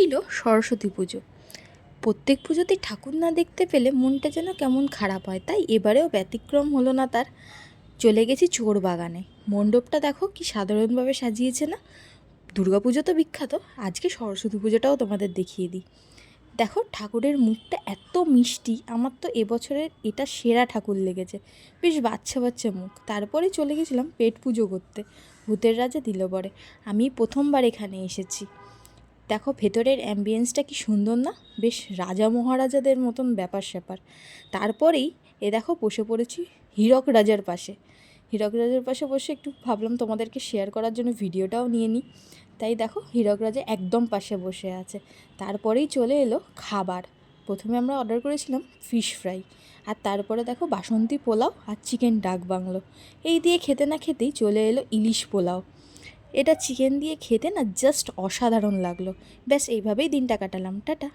ছিল সরস্বতী পুজো। প্রত্যেক পুজোতেই ঠাকুর না দেখতে পেলে মনটা যেন কেমন খারাপ হয়, তাই এবারেও ব্যতিক্রম হলো না তার। চলে গেছি চোর বাগানে। মণ্ডপটা দেখো কি সাধারণভাবে সাজিয়েছে না। দুর্গাপুজো তো বিখ্যাত, আজকে সরস্বতী পুজোটাও তোমাদের দেখিয়ে দিই। দেখো ঠাকুরের মুখটা এত মিষ্টি, আমার তো এবছরের এটা সেরা ঠাকুর লেগেছে। বেশ বাচ্চা বাচ্চা মুখ। তারপরে চলে গেছিলাম পেট পুজো করতে ভূতের রাজা দিলবরে। আমি প্রথমবার এখানে এসেছি। দেখো ভেতরের অ্যাম্বিয়েন্সটা কি সুন্দর না, বেশ রাজা মহারাজাদের মতন ব্যাপার স্যাপার। তারপরেই দেখো বসে পড়েছি হীরক রাজার পাশে। হীরক রাজার পাশে বসে একটু ভাবলাম তোমাদেরকে শেয়ার করার জন্য ভিডিওটাও নিয়ে নিই। তাই দেখো হীরক রাজা একদম পাশে বসে আছে। তারপরেই চলে এলো খাবার। প্রথমে আমরা অর্ডার করেছিলাম ফিশ ফ্রাই, আর তারপরে দেখো বাসন্তী পোলাও আর চিকেন ডাক বাংলো। এই দিয়ে খেতে না খেতেই চলে এলো ইলিশ পোলাও। এটা চিকেন দিয়ে খেতে না জাস্ট অসাধারণ লাগলো। ব্যাস এইভাবেই দিনটা কাটালাম। টাটা।